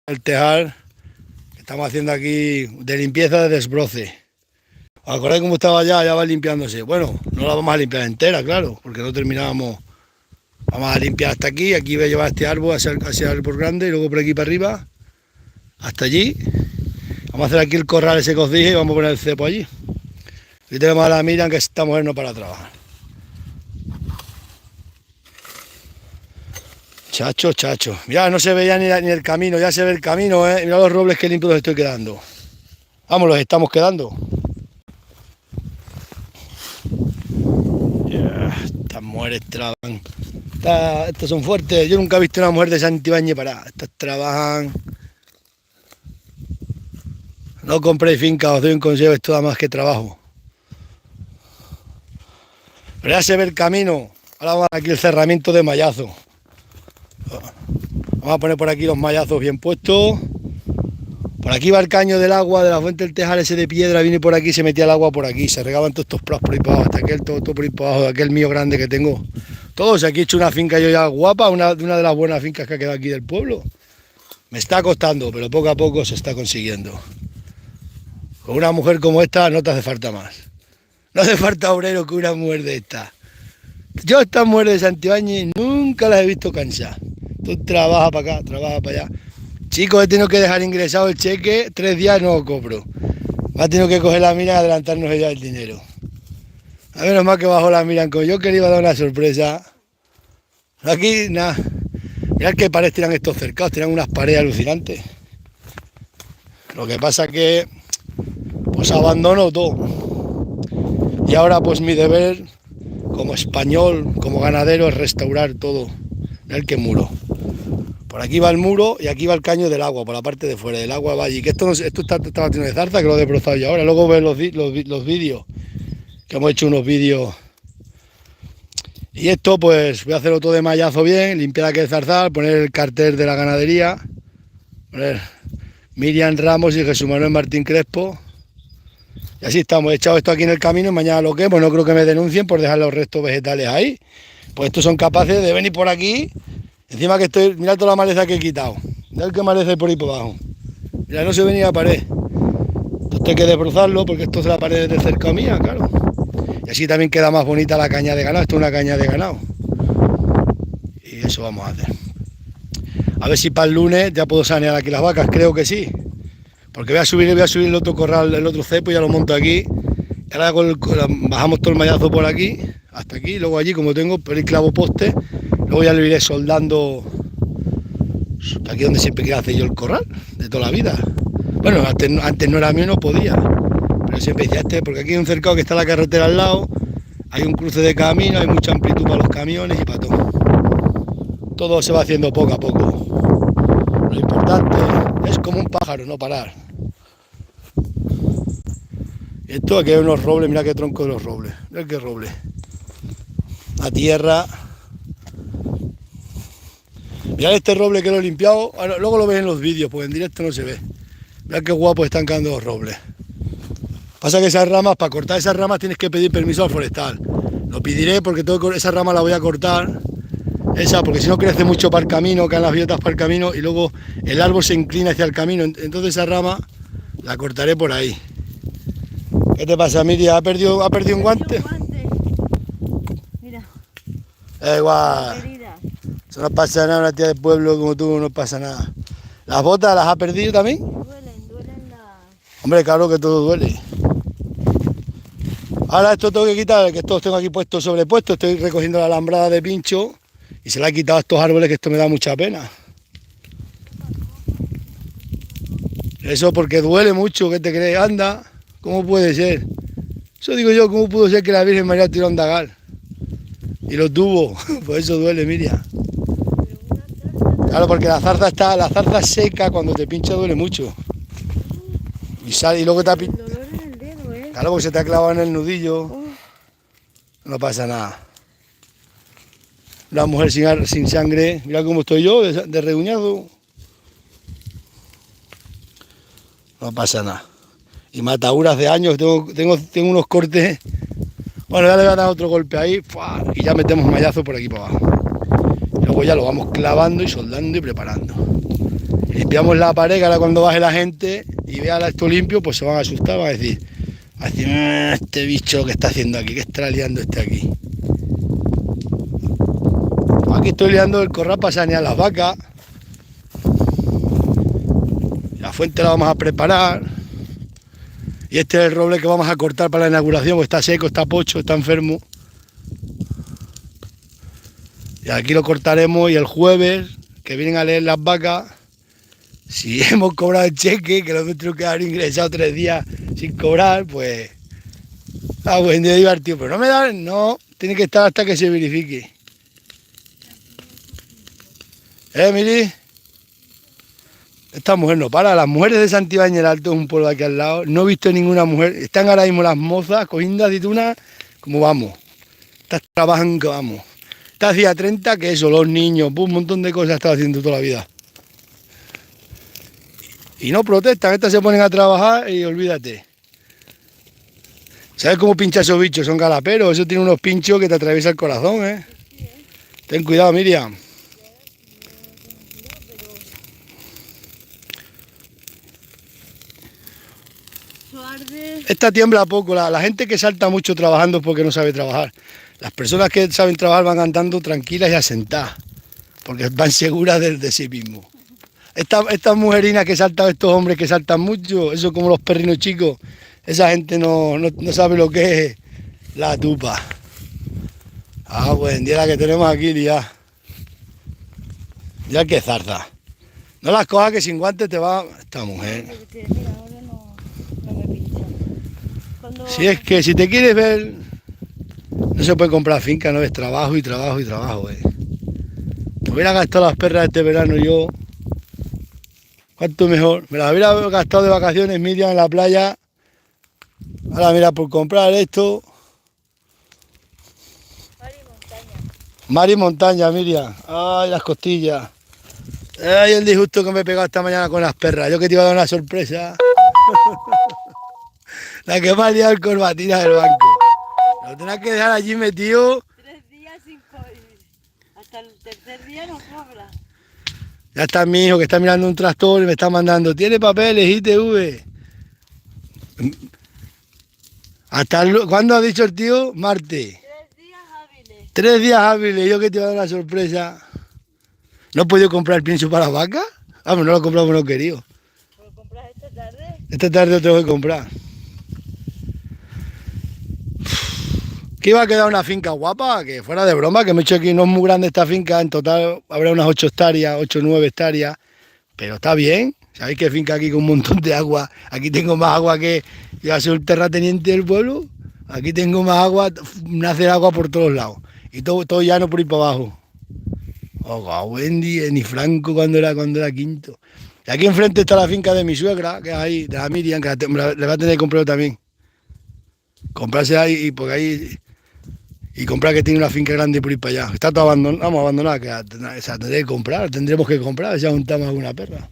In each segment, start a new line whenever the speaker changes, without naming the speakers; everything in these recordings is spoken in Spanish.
El tejar que estamos haciendo aquí de limpieza de desbroce. ¿Os acordáis cómo estaba ya? Ya va limpiándose. Bueno, no la vamos a limpiar entera, claro, porque no terminábamos. Vamos a limpiar hasta aquí. Aquí voy a llevar este árbol hacia el árbol grande y luego por aquí para arriba, hasta allí. Vamos a hacer aquí el corral ese que os dije y vamos a poner el cepo allí. Y tenemos a la Miriam, que esta mujer no para trabajar. Chacho, chacho. Ya no se veía ni el camino, ya se ve el camino, ¿eh? Mira los robles que limpios los estoy quedando. Vamos, los estamos quedando. Estas mujeres trabajan. Estas son fuertes. Yo nunca he visto una mujer de Santibáñez parada. Estas trabajan. No compréis finca, os doy un consejo, esto da más que trabajo. Pero ya se ve el camino. Ahora vamos aquí el cerramiento de mallazo. Vamos a poner por aquí los mallazos bien puestos. Por aquí va el caño del agua de la fuente del Tejar, ese de piedra, viene por aquí, se metía el agua por aquí, se regaban todos estos prados por ahí para abajo, hasta aquel todo por ahí para abajo, de aquel mío grande que tengo. Todos, aquí he hecho una finca yo ya guapa, una de las buenas fincas que ha quedado aquí del pueblo. Me está costando, pero poco a poco se está consiguiendo. Con una mujer como esta no te hace falta más. No hace falta obrero que una mujer de esta. Yo estas mujeres de Santibáñez nunca las he visto cansadas. Tú trabajas para acá, trabajas para allá. Chicos, he tenido que dejar ingresado el cheque, 3 días no lo cobro. Me ha tenido que coger la Miriam y adelantarnos ella el dinero. A menos mal que bajó la Miriam, como yo que le iba a dar una sorpresa. Aquí, nada. Mirad qué paredes tiran estos cercados, tiran unas paredes alucinantes. Lo que pasa es que, pues abandono todo. Y ahora pues mi deber, como español, como ganadero, es restaurar todo. Mirad qué muro. Por aquí va el muro y aquí va el caño del agua, por la parte de fuera. Del agua va allí. Que esto está batiendo de zarza, que lo he desbrozado yo ahora. Luego ves los vídeos, que hemos hecho unos vídeos. Y esto pues voy a hacerlo todo de mallazo bien, limpiar aquel zarzal, poner el cartel de la ganadería, poner Miriam Ramos y Jesús Manuel Martín Crespo. Y así estamos, he echado esto aquí en el camino y mañana lo quemo, no creo que me denuncien por dejar los restos vegetales ahí. Pues estos son capaces de venir por aquí. Encima que estoy, mirad toda la maleza que he quitado. Mirad qué maleza hay por ahí por abajo. Mira, no se ve ni la pared. Entonces hay que desbrozarlo porque esto es la pared de cerca mía, claro. Y así también queda más bonita la caña de ganado. Esto es una caña de ganado. Y eso vamos a hacer. A ver si para el lunes ya puedo sanear aquí las vacas, creo que sí. Porque voy a subir el otro corral, el otro cepo, ya lo monto aquí. Y ahora bajamos todo el mallazo por aquí, hasta aquí, luego allí, como tengo el clavo poste. Luego ya lo iré soldando aquí donde siempre quería hacer yo el corral, de toda la vida. Bueno, antes no era mío, no podía. Pero siempre decía porque aquí hay un cercado que está la carretera al lado, hay un cruce de camino, hay mucha amplitud para los camiones y para todo. Todo se va haciendo poco a poco. Lo importante es como un pájaro, no parar. Y esto, aquí hay unos robles, mira qué tronco de los robles. Mira qué roble. La tierra. Mirad este roble que lo he limpiado, ahora, luego lo veis en los vídeos, porque en directo no se ve. Mirad qué guapos están quedando los robles. Pasa que esas ramas, para cortar esas ramas tienes que pedir permiso al forestal. Lo pediré porque esa rama la voy a cortar, porque si no crece mucho para el camino, caen las bellotas para el camino y luego el árbol se inclina hacia el camino. Entonces esa rama la cortaré por ahí. ¿Qué te pasa, Miriam? ¿Ha perdido un guante?
Mira.
Igual. Eso no pasa nada, una tía del pueblo como tú, no pasa nada. ¿Las botas las ha perdido también?
Duelen las...
Hombre, claro que todo duele. Ahora esto tengo que quitar, que estos tengo aquí puestos sobrepuestos, estoy recogiendo la alambrada de pincho y se la he quitado a estos árboles, que esto me da mucha pena. Eso porque duele mucho, ¿qué te crees? Anda, ¿cómo puede ser? Eso digo yo, ¿cómo pudo ser que la Virgen María tiró un dagal? Y lo tuvo, por eso duele, Miriam. Claro, porque la zarza seca, cuando te pincha duele mucho. Y sale, y luego te ha pinchado. Claro, porque se te ha clavado en el nudillo. No pasa nada. Una mujer sin sangre, mira cómo estoy yo, de reguñado. No pasa nada. Y mataduras de años, tengo unos cortes. Bueno, ya le voy a dar otro golpe ahí, y ya metemos mallazo por aquí para abajo. Luego ya lo vamos clavando y soldando y preparando. limpiamos la pared, que ahora cuando baje la gente y vea esto limpio, pues se van a asustar, van a decir, este bicho que está haciendo aquí, que está liando este aquí. Aquí estoy liando el corral para sanear las vacas. La fuente la vamos a preparar. Y este es el roble que vamos a cortar para la inauguración, porque está seco, está pocho, está enfermo. Y aquí lo cortaremos y el jueves, que vienen a leer las vacas, si hemos cobrado el cheque, que lo nuestro que haber ingresado 3 días sin cobrar, pues... buen día divertido, pero no me dan, no, tiene que estar hasta que se verifique. Miri, esta mujer no para, las mujeres de Santibáñez el Alto es un pueblo aquí al lado, no he visto ninguna mujer, están ahora mismo las mozas cogiendo aceitunas, como vamos, estas trabajan que vamos. Esta hacía 30, que eso, los niños, un montón de cosas estaba haciendo toda la vida. Y no protestan, estas se ponen a trabajar y olvídate. ¿Sabes cómo pincha esos bichos? Son galaperos, eso tiene unos pinchos que te atraviesan el corazón, ¿eh? Ten cuidado, Miriam. Esta tiembla poco, la gente que salta mucho trabajando es porque no sabe trabajar. Las personas que saben trabajar van andando tranquilas y asentadas, porque van seguras de sí mismos. Estas mujerinas que saltan, estos hombres que saltan mucho, eso como los perrinos chicos, esa gente no sabe lo que es la tupa. Buen día la que tenemos aquí, ya. Ya que zarza. No las cojas que sin guantes te va esta mujer. Si es que si te quieres ver, no se puede comprar finca, no es trabajo y trabajo y trabajo, Me hubiera gastado las perras este verano yo. ¿Cuánto mejor? Me las hubiera gastado de vacaciones, Miriam, en la playa. Ahora mira, por comprar esto. Mar y montaña, Miriam. Ay, las costillas. Ay, el disgusto que me he pegado esta mañana con las perras. Yo que te iba a dar una sorpresa. La que me ha liado el corbatina del banco. Lo tendrás que dejar allí metido.
3 días sin cobrar. Hasta el tercer día no cobra.
Ya está mi hijo que está mirando un tractor y me está mandando. ¿Tiene papeles, ITV? ¿Cuándo ha dicho el tío? Martes.
3 días hábiles.
3 días hábiles. Yo que te iba a dar una sorpresa. ¿No he podido comprar el pienso para la vaca? Pues no lo he comprado porque no he querido.
¿Lo compras esta tarde?
Esta tarde lo tengo que comprar. Que iba a quedar una finca guapa, que fuera de broma, que me he hecho aquí, no es muy grande esta finca, en total habrá unas 8 hectáreas, 8 o 9 hectáreas, pero está bien. ¿Sabéis qué finca aquí con un montón de agua? Aquí tengo más agua que yo a ser un terrateniente del pueblo. Aquí tengo más agua, nace agua por todos lados. Y todo llano por ahí para abajo. Wendy, ni Franco cuando era quinto. Y aquí enfrente está la finca de mi suegra, que es ahí, de la Miriam, que le va a tener que comprar también. Comprarse ahí, porque ahí... Y comprar que tiene una finca grande por ir para allá. Está todo abandonado, vamos a abandonar, que tendré que comprar, tendremos que comprar, ya juntamos alguna perra.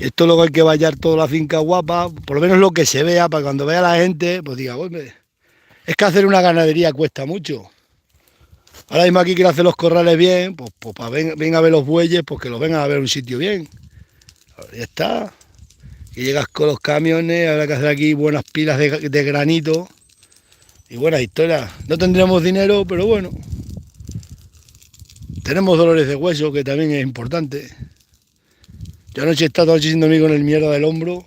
Y esto luego hay que vallar toda la finca guapa, por lo menos lo que se vea, para cuando vea la gente, pues diga, hombre, es que hacer una ganadería cuesta mucho. Ahora mismo aquí quiero hacer los corrales bien, pues para venga a ver los bueyes, pues que los vengan a ver un sitio bien. Ya está. Y llegas con los camiones, habrá que hacer aquí buenas pilas de granito y buenas historias. No tendremos dinero, pero bueno, tenemos dolores de hueso, que también es importante. Yo anoche he estado haciendo con el mierda del hombro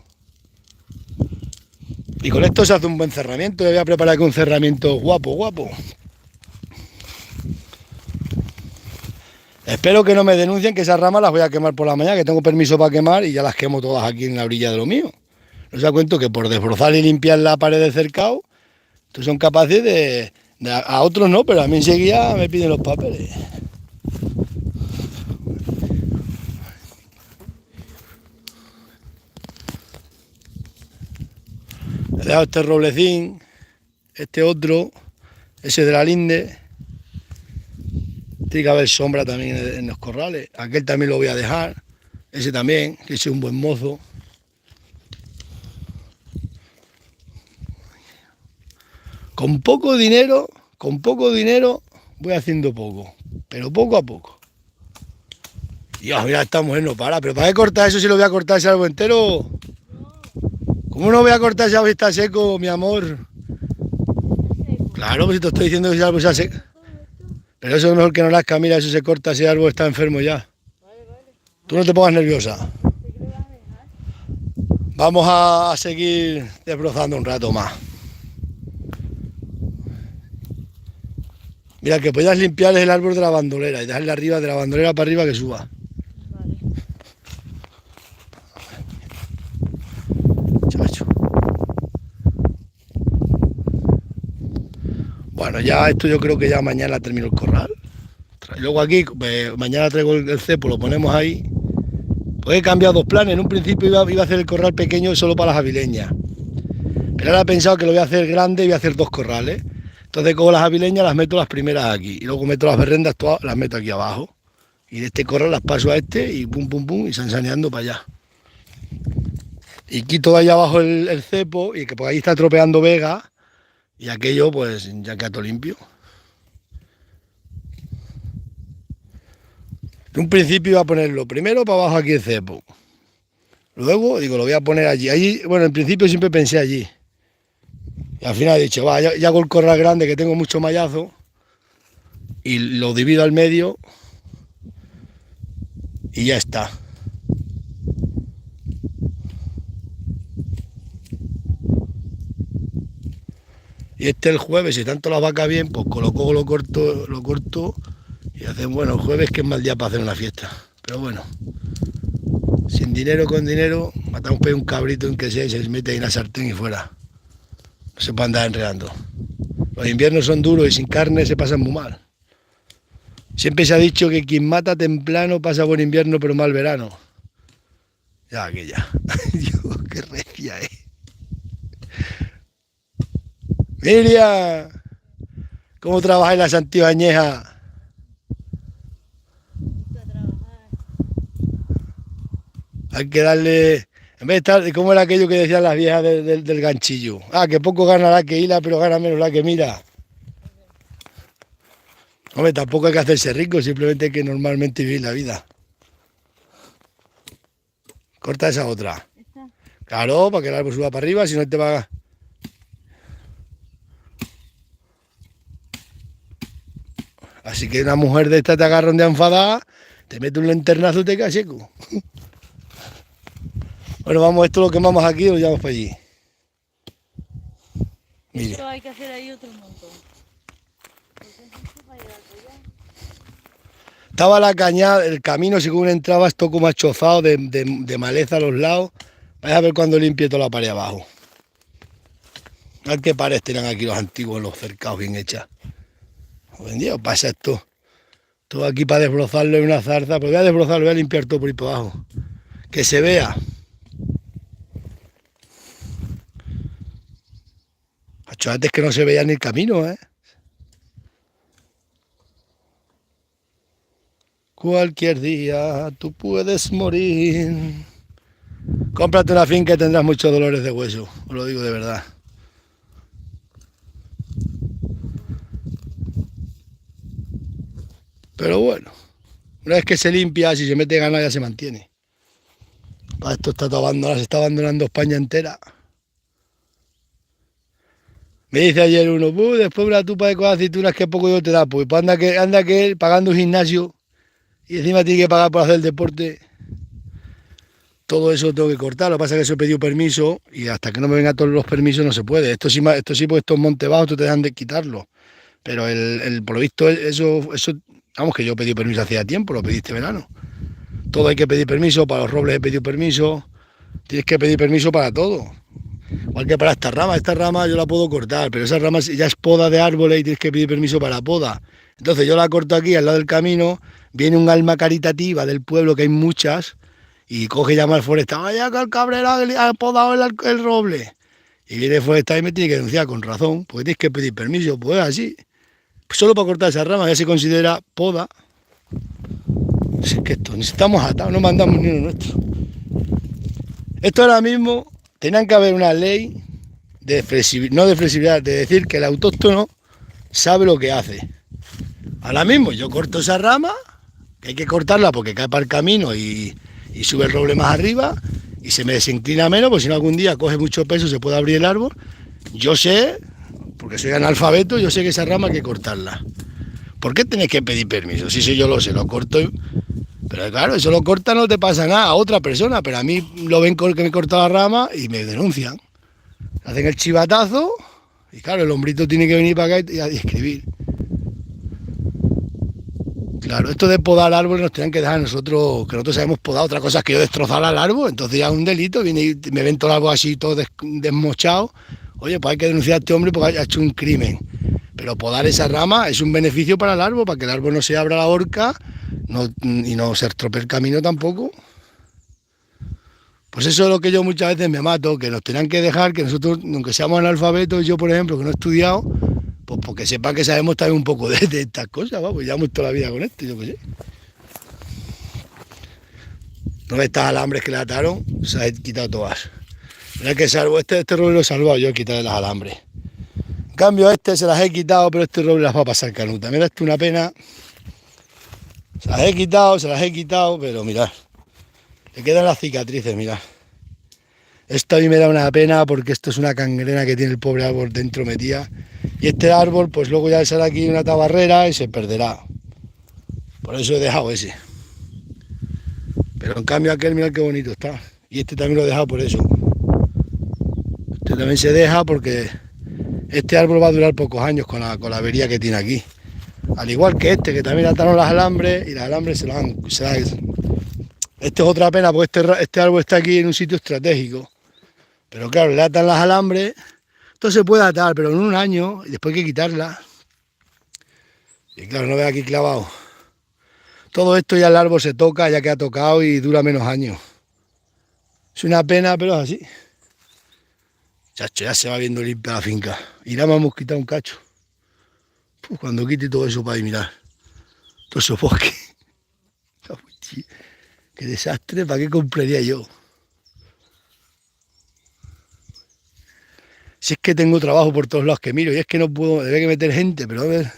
y con esto se hace un buen cerramiento. Yo voy a preparar aquí un cerramiento guapo. Espero que no me denuncien, que esas ramas las voy a quemar por la mañana, que tengo permiso para quemar y ya las quemo todas aquí en la orilla de lo mío. No os da cuenta que por desbrozar y limpiar la pared de cercado, estos son capaces a otros no, pero a mí enseguida me piden los papeles. He dejado este roblecín, este otro, ese de la linde. Tiene que haber sombra también en los corrales. Aquel también lo voy a dejar. Ese también, que es un buen mozo. Con poco dinero, voy haciendo poco, pero poco a poco. Dios, mira, esta mujer no para, pero ¿para qué cortar eso si lo voy a cortar ese árbol entero? ¿Cómo no voy a cortar ese árbol si está seco, mi amor? Claro, pues si te estoy diciendo que ese árbol está seco. Pero eso es mejor que no nazca, mira, eso se corta, ese árbol está enfermo ya. Tú no te pongas nerviosa. Vamos a seguir desbrozando un rato más. Mira, que puedas limpiar el árbol de la bandolera y dejarle arriba, de la bandolera para arriba que suba.
Vale.
Chacho. Bueno, ya esto yo creo que ya mañana termino el corral. Y luego aquí, mañana traigo el cepo, lo ponemos ahí. Pues he cambiado dos planes. En un principio iba a hacer el corral pequeño solo para las avileñas. Pero ahora he pensado que lo voy a hacer grande y voy a hacer dos corrales. Entonces cojo las avileñas, las meto las primeras aquí. Y luego meto las berrendas, todas las meto aquí abajo. Y de este corral las paso a este y pum, pum, pum, y se van saneando para allá. Y quito de ahí abajo el cepo, y que por ahí está tropeando vega. Y aquello pues ya queda todo limpio. En un principio iba a ponerlo primero para abajo aquí el cepo. Luego digo, lo voy a poner allí. Allí, bueno, en principio siempre pensé allí. Y al final he dicho, va, ya hago el corral grande que tengo mucho mallazo. Y lo divido al medio. Y ya está. Y este el jueves, si tanto las vacas bien, pues lo cojo, lo corto y hacen, bueno, el jueves que es mal día para hacer una fiesta. Pero bueno, sin dinero, con dinero, matamos un cabrito en que sea y se les mete ahí en la sartén y fuera. No se puede andar enredando. Los inviernos son duros y sin carne se pasan muy mal. Siempre se ha dicho que quien mata temprano pasa buen invierno pero mal verano. Ya, aquella. Dios, qué recia, Miriam, ¿cómo trabajáis la santibañeja? Hay que darle, en vez de estar, ¿cómo era aquello que decían las viejas del ganchillo? Ah, que poco gana la que hila, pero gana menos la que mira. Hombre, tampoco hay que hacerse rico, simplemente hay que normalmente vivir la vida. Corta esa otra.
¿Esta?
Claro, para que el árbol suba para arriba, si no te va a... Así que una mujer de esta te agarra de enfadada, te mete un linternazo y te queda seco. Bueno, vamos, esto lo quemamos aquí y lo llevamos para allí. Mire.
Esto hay que hacer ahí otro montón. Porque es esto para llegar para allá.
Estaba la cañada, el camino según entraba, esto como achozado de maleza a los lados. Vais a ver cuando limpie toda la pared abajo. A ver qué paredes tenían aquí los antiguos, los cercados bien hechas. Hoy en día pasa esto. Todo aquí para desbrozarlo en una zarza. Pero voy a desbrozarlo, voy a limpiar todo por ahí por abajo. Que se vea. Macho, antes que no se veía ni el camino, ¿eh? Cualquier día tú puedes morir. Cómprate una finca y tendrás muchos dolores de hueso. Os lo digo de verdad. Pero bueno, una vez que se limpia, si se mete ganas ya se mantiene. Para esto está todo abandonado, se está abandonando España entera. Me dice ayer uno, después una tupa de cosas aceitunas que poco yo te da, pues anda que él pagando un gimnasio y encima tiene que pagar por hacer el deporte. Todo eso tengo que cortar, lo que pasa es que eso he pedido permiso y hasta que no me vengan todos los permisos no se puede. Esto sí, porque esto es monte bajo, tú te dejan de quitarlo. Pero por lo visto, eso, vamos, que yo pedí permiso hacía tiempo, lo pedí este verano. Todo hay que pedir permiso, para los robles he pedido permiso, tienes que pedir permiso para todo. Igual que para esta rama yo la puedo cortar, pero esa rama ya es poda de árboles y tienes que pedir permiso para la poda. Entonces yo la corto aquí al lado del camino, viene un alma caritativa del pueblo, que hay muchas, y coge y llama al forestal, vaya que el cabrero ha podado el roble. Y viene el forestal y me tiene que denunciar con razón, porque tienes que pedir permiso, pues así. Solo para cortar esa rama ya se considera poda. Es que esto, ni estamos atados, no mandamos ni uno nuestro. Esto ahora mismo, tenían que haber una ley de flexibilidad, no de flexibilidad, de decir que el autóctono sabe lo que hace. Ahora mismo yo corto esa rama, que hay que cortarla porque cae para el camino y sube el roble más arriba y se me desinclina menos, porque si no algún día coge mucho peso se puede abrir el árbol. Yo sé, porque soy analfabeto, yo sé que esa rama hay que cortarla. ¿Por qué tenés que pedir permiso? Sí, yo lo sé, lo corto. Pero claro, eso lo corta, no te pasa nada a otra persona, pero a mí lo ven que me he cortado la rama y me denuncian. Hacen el chivatazo y claro, el hombrito tiene que venir para acá y escribir. Claro, esto de podar árboles nos tienen que dejar a nosotros, que nosotros sabemos podar. Otra cosa es que yo destrozar al árbol, entonces ya es un delito, viene y me ven todo el árbol así, todo desmochado. Oye, pues hay que denunciar a este hombre porque ha hecho un crimen. Pero podar esa rama es un beneficio para el árbol, para que el árbol no se abra la horca y no se estropee el camino tampoco. Pues eso es lo que yo muchas veces me mato, que nos tenían que dejar, que nosotros, aunque seamos analfabetos, yo por ejemplo, que no he estudiado, pues porque sepa que sabemos también un poco de estas cosas, vamos, llevamos toda la vida con esto, yo qué sé. ¿No ves estas alambres que le ataron? Se han quitado todas. Mira que salvo, este roble lo he salvado yo, he quitado las alambres. En cambio este se las he quitado, pero este roble las va a pasar canuta. Mira, esto es una pena. Se las he quitado, pero mirad. Le quedan las cicatrices, mirad. Esto a mí me da una pena porque esto es una cangrena que tiene el pobre árbol dentro metida. Y este árbol, pues luego ya sale aquí una tabarrera y se perderá. Por eso he dejado ese. Pero en cambio aquel, mirad qué bonito está. Y este también lo he dejado por eso. Este también se deja porque este árbol va a durar pocos años con la avería que tiene aquí. Al igual que este, que también ataron las alambres y las alambres Este es otra pena porque este árbol está aquí en un sitio estratégico. Pero claro, le atan las alambres. Esto se puede atar, pero en un año, y después hay que quitarla. Y claro, no ve aquí clavado. Todo esto ya el árbol se toca, ya que ha tocado y dura menos años. Es una pena, pero es así. Chacho, ya se va viendo limpia la finca. Y nada más hemos quitado un cacho. Pues cuando quite todo eso para ir, mirar. Todo eso bosque. Qué desastre, ¿para qué compraría yo? Si es que tengo trabajo por todos lados que miro, y es que no puedo, debe que meter gente, pero a ver,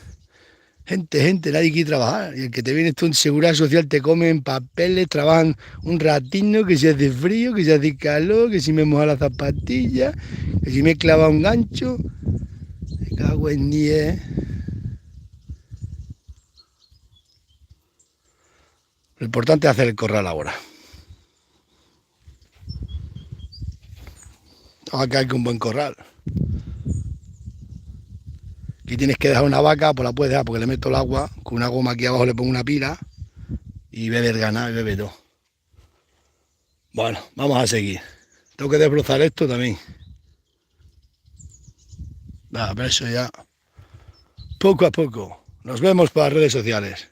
gente, nadie quiere trabajar. Y el que te viene esto en seguridad social te comen papeles, trabajan un ratino, que si hace frío, que si hace calor, que si me moja la zapatilla, que si me clava un gancho. Me cago en 10. Lo importante es hacer el corral ahora. Ahora que hay que un buen corral. Aquí tienes que dejar una vaca, pues la puedes dejar porque le meto el agua, con una goma aquí abajo le pongo una pila y bebe el ganado y bebe todo. Bueno, vamos a seguir. Tengo que desbrozar esto también. Pero eso ya poco a poco. Nos vemos por las redes sociales.